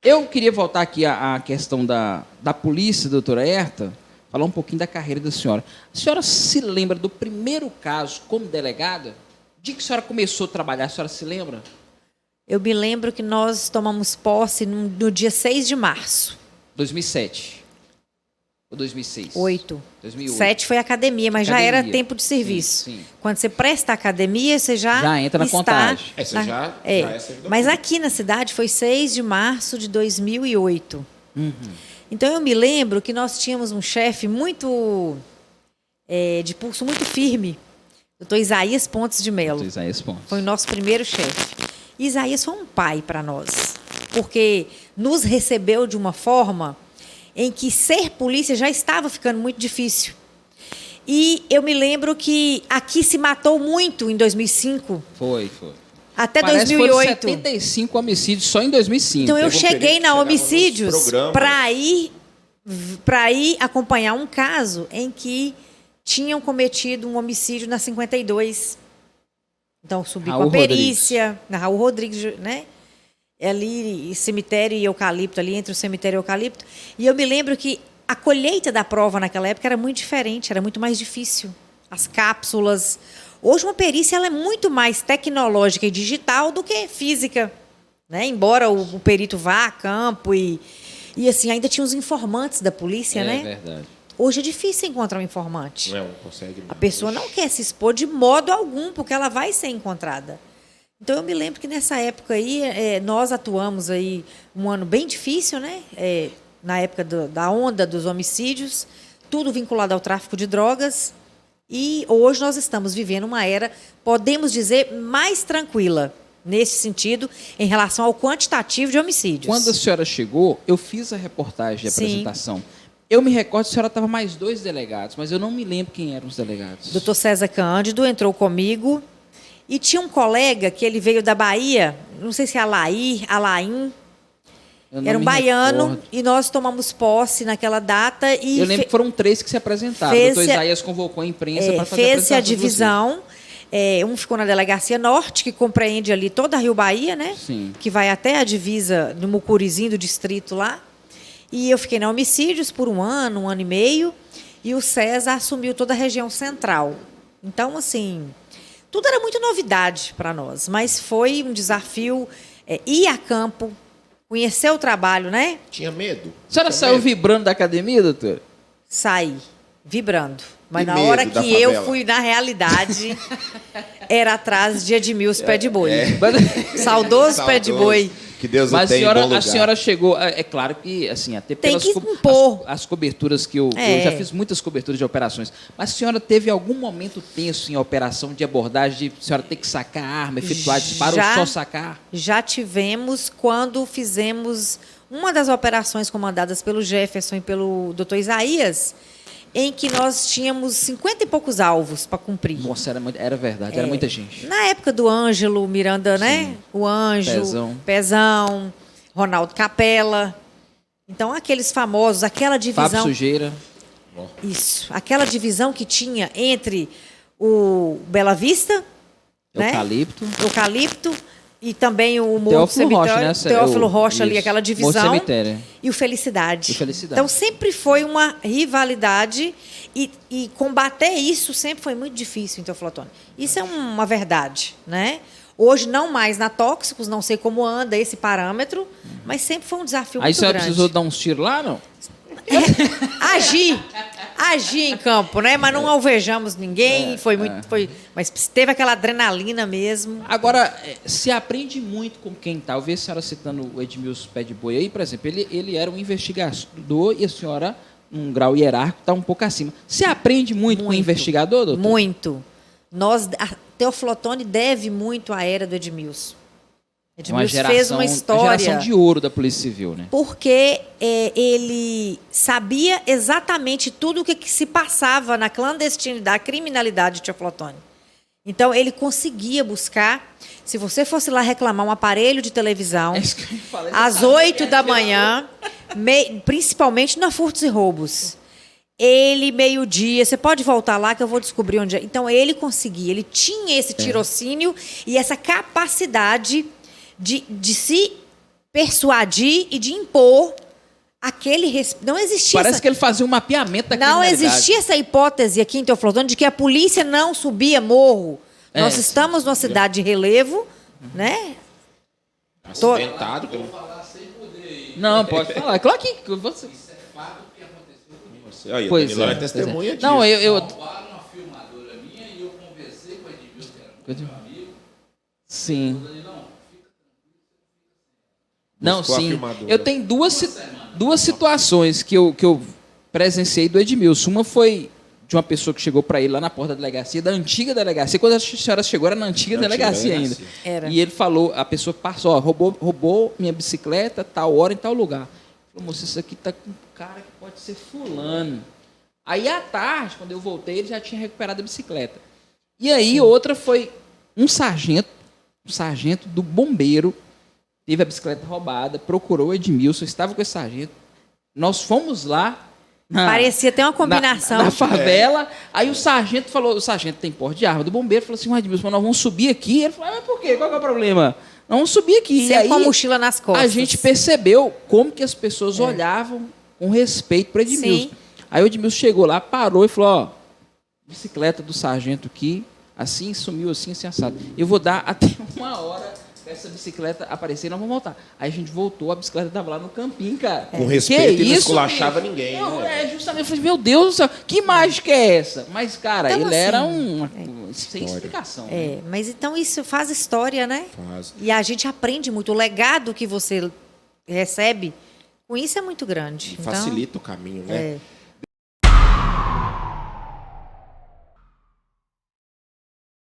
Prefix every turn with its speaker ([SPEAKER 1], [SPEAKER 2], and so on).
[SPEAKER 1] Eu queria voltar aqui à questão da polícia, doutora Herta, falar um pouquinho da carreira da senhora. A senhora se lembra do primeiro caso como delegada? De que a senhora começou a trabalhar, a senhora se lembra?
[SPEAKER 2] Eu me lembro que nós tomamos posse no dia 6 de março.
[SPEAKER 1] 2007. Ou 2006? 2008.
[SPEAKER 2] 7 foi academia, mas
[SPEAKER 1] Academia.
[SPEAKER 2] já era tempo de serviço.
[SPEAKER 1] Sim.
[SPEAKER 2] Quando você presta a academia, você já
[SPEAKER 1] entra na
[SPEAKER 2] está...
[SPEAKER 1] contagem.
[SPEAKER 3] Você já é servidor
[SPEAKER 2] Mas
[SPEAKER 3] público.
[SPEAKER 2] aqui na cidade foi 6 de março de 2008.
[SPEAKER 1] Uhum.
[SPEAKER 2] Então, eu me lembro que nós tínhamos um chefe muito... de pulso muito firme. Doutor Isaías Pontes de Melo.
[SPEAKER 1] Isaías Pontes.
[SPEAKER 2] Foi o nosso primeiro chefe. Isaías foi um pai para nós, porque nos recebeu de uma forma em que ser polícia já estava ficando muito difícil. E eu me lembro que aqui se matou muito em 2005,
[SPEAKER 1] Foi.
[SPEAKER 2] até
[SPEAKER 1] Parece que
[SPEAKER 2] 2008.
[SPEAKER 1] foram 75 homicídios só em 2005.
[SPEAKER 2] Então eu
[SPEAKER 3] Teve um
[SPEAKER 2] cheguei
[SPEAKER 3] período que
[SPEAKER 2] na
[SPEAKER 3] chegava nos
[SPEAKER 2] homicídios
[SPEAKER 3] programas.
[SPEAKER 2] para ir acompanhar um caso em que tinham cometido um homicídio na 52. Então subi
[SPEAKER 1] Raul
[SPEAKER 2] com a perícia, na Raul Rodrigues, né? Ali, cemitério e eucalipto, ali entre o cemitério e o eucalipto. E eu me lembro que a colheita da prova naquela época era muito diferente, era muito mais difícil. As cápsulas. Hoje uma perícia ela é muito mais tecnológica e digital do que física, né? Embora o perito vá a campo e assim, ainda tinha os informantes da polícia, né?
[SPEAKER 1] É verdade.
[SPEAKER 2] Hoje é difícil encontrar um informante.
[SPEAKER 3] Não consegue.
[SPEAKER 2] A pessoa não quer se expor de modo algum, porque ela vai ser encontrada. Então, eu me lembro que nessa época aí, nós atuamos aí um ano bem difícil, né? Na época da onda dos homicídios, tudo vinculado ao tráfico de drogas. E hoje nós estamos vivendo uma era, podemos dizer, mais tranquila, nesse sentido, em relação ao quantitativo de homicídios.
[SPEAKER 1] Quando a senhora chegou, eu fiz a reportagem de
[SPEAKER 2] Sim.
[SPEAKER 1] apresentação. Eu me recordo que a senhora estava mais 2 delegados, mas eu não me lembro quem eram os delegados.
[SPEAKER 2] Doutor César Cândido entrou comigo e tinha um colega que ele veio da Bahia, não sei se é Alain,
[SPEAKER 1] Eu não
[SPEAKER 2] era um
[SPEAKER 1] me
[SPEAKER 2] baiano,
[SPEAKER 1] recordo.
[SPEAKER 2] e nós tomamos posse naquela data e
[SPEAKER 1] Eu lembro que foram 3 que se apresentaram. O
[SPEAKER 2] fez-se
[SPEAKER 1] doutor Isaías convocou a imprensa para fazer
[SPEAKER 2] fez-se a
[SPEAKER 1] apresentação de vocês.
[SPEAKER 2] divisão. Um ficou na Delegacia Norte, que compreende ali toda a Rio Bahia, né?
[SPEAKER 1] Sim.
[SPEAKER 2] Que vai até a divisa do Mucurizinho, do distrito lá. E eu fiquei na Homicídios por um ano e meio, e o César assumiu toda a região central. Então, assim, tudo era muito novidade para nós, mas foi um desafio ir a campo, conhecer o trabalho, né?
[SPEAKER 3] Tinha medo?
[SPEAKER 1] A senhora
[SPEAKER 3] Tinha
[SPEAKER 1] saiu
[SPEAKER 3] medo?
[SPEAKER 1] vibrando da academia, doutor?
[SPEAKER 2] Saí, vibrando. Mas
[SPEAKER 3] E
[SPEAKER 2] na
[SPEAKER 3] medo
[SPEAKER 2] hora
[SPEAKER 3] da
[SPEAKER 2] que eu
[SPEAKER 3] favela?
[SPEAKER 2] fui, na realidade, era atrás de Edmilson Pé de Boi. Saudoso Pé de Boi.
[SPEAKER 3] Que Deus o
[SPEAKER 1] Mas
[SPEAKER 3] tenha em bom lugar.
[SPEAKER 1] a senhora chegou... É claro que, assim, até
[SPEAKER 2] Tem
[SPEAKER 1] pelas
[SPEAKER 2] que impor.
[SPEAKER 1] as coberturas que eu já fiz muitas coberturas de operações. Mas a senhora teve algum momento tenso em operação de abordagem, de a senhora ter que sacar a arma, efetuar disparo ou só sacar?
[SPEAKER 2] Já tivemos quando fizemos uma das operações comandadas pelo Jefferson e pelo doutor Isaías, em que nós tínhamos 50 e poucos alvos para cumprir.
[SPEAKER 1] Nossa, era verdade, era muita gente.
[SPEAKER 2] Na época do Ângelo Miranda, né? O Anjo, Pezão, Ronaldo Capella. Então, aqueles famosos, aquela divisão...
[SPEAKER 1] Fábio Sujeira.
[SPEAKER 2] Isso, aquela divisão que tinha entre o Bela Vista, né? Eucalipto, e também o Morro
[SPEAKER 1] Teófilo Rocha, né?
[SPEAKER 2] Teófilo Rocha ali,
[SPEAKER 1] Isso.
[SPEAKER 2] aquela
[SPEAKER 1] Morro
[SPEAKER 2] divisão.
[SPEAKER 1] Cemitério.
[SPEAKER 2] E o Felicidade.
[SPEAKER 1] E Felicidade.
[SPEAKER 2] Então, sempre foi uma rivalidade e combater isso sempre foi muito difícil em Teoflotone. Isso é uma verdade, né? Hoje, não mais na Tóxicos, não sei como anda esse parâmetro, mas sempre foi um desafio
[SPEAKER 1] Aí
[SPEAKER 2] muito
[SPEAKER 1] a senhora
[SPEAKER 2] grande.
[SPEAKER 1] precisou dar uns tiros lá, não?
[SPEAKER 2] Agir em campo, né? Mas não alvejamos ninguém, mas teve aquela adrenalina mesmo.
[SPEAKER 1] Agora, se aprende muito com quem tá. Eu vi a senhora citando o Edmilson Pé de Boi aí, por exemplo, ele era um investigador e a senhora, num grau hierárquico, está um pouco acima. Se aprende muito com o investigador, doutor?
[SPEAKER 2] Muito. A Teoflotone deve muito à era do Edmilson. Edmilson fez uma história.
[SPEAKER 1] A geração de ouro da Polícia Civil, né?
[SPEAKER 2] Porque ele sabia exatamente tudo o que se passava na clandestinidade, criminalidade de Teoflotone. Então, ele conseguia buscar. Se você fosse lá reclamar um aparelho de televisão, às 8 da manhã, principalmente na furtos e roubos, ele, meio-dia, você pode voltar lá que eu vou descobrir onde é. Então, ele conseguia, ele tinha esse tirocínio e essa capacidade de se persuadir e de impor aquele respeito. Não existia
[SPEAKER 1] Parece que ele fazia um mapeamento da
[SPEAKER 2] não
[SPEAKER 1] criminalidade.
[SPEAKER 2] existia essa hipótese aqui em Teoflotone de que a polícia não subia morro. Nós estamos numa cidade de relevo, né?
[SPEAKER 3] Acidentado.
[SPEAKER 1] Não, pode falar. Claro que você...
[SPEAKER 3] Aí,
[SPEAKER 1] Pois
[SPEAKER 3] Danilo
[SPEAKER 1] é,
[SPEAKER 3] é testemunha
[SPEAKER 1] pois é.
[SPEAKER 3] disso.
[SPEAKER 1] Não, eu...
[SPEAKER 4] Roubaram uma filmadora minha e eu conversei com o Edmilson, que era meu amigo.
[SPEAKER 1] Sim.
[SPEAKER 3] Buscou
[SPEAKER 1] Não,
[SPEAKER 3] a
[SPEAKER 1] sim.
[SPEAKER 3] filmadora.
[SPEAKER 1] Eu tenho duas situações que eu presenciei do Edmilson. Uma foi de uma pessoa que chegou para ele lá na porta da delegacia, da antiga delegacia. Quando a senhora chegou, era na antiga delegacia ainda.
[SPEAKER 2] Era.
[SPEAKER 1] E ele falou, a pessoa passou, ó, roubou minha bicicleta, tal hora, em tal lugar. Falou, moça, isso aqui tá com um cara que pode ser fulano. Aí, à tarde, quando eu voltei, ele já tinha recuperado a bicicleta. E aí, outra foi um sargento do bombeiro, teve a bicicleta roubada, procurou o Edmilson, estava com esse sargento. Nós fomos lá.
[SPEAKER 2] Parecia ter uma combinação.
[SPEAKER 1] Na favela. Aí o sargento falou, o sargento tem porte de arma do bombeiro, falou assim, Edmilson, nós vamos subir aqui. Ele falou, mas por quê? Qual que é o problema? Nós vamos subir aqui.
[SPEAKER 2] Sempre
[SPEAKER 1] E aí,
[SPEAKER 2] com a mochila nas costas.
[SPEAKER 1] a gente percebeu como que as pessoas olhavam com respeito para Edmilson.
[SPEAKER 2] Sim.
[SPEAKER 1] Aí o Edmilson chegou lá, parou e falou, ó, bicicleta do sargento aqui, assim, sumiu assim, assim, assado. Eu vou dar até 1 hora pra essa bicicleta aparecer e nós vamos voltar. Aí a gente voltou, a bicicleta estava lá no campinho, cara.
[SPEAKER 3] Com respeito e não
[SPEAKER 1] isso,
[SPEAKER 3] esculachava
[SPEAKER 1] bicho?
[SPEAKER 3] ninguém,
[SPEAKER 1] Não,
[SPEAKER 3] né?
[SPEAKER 1] justamente, eu falei, meu Deus do céu, que mágica é essa? Mas, cara,
[SPEAKER 2] Então,
[SPEAKER 1] ele
[SPEAKER 2] assim,
[SPEAKER 1] era sem explicação. né?
[SPEAKER 2] Mas então isso faz história, né?
[SPEAKER 3] Faz.
[SPEAKER 2] E a gente aprende muito. O legado que você recebe com isso é muito grande. Então,
[SPEAKER 3] Facilita o caminho, né?
[SPEAKER 2] É.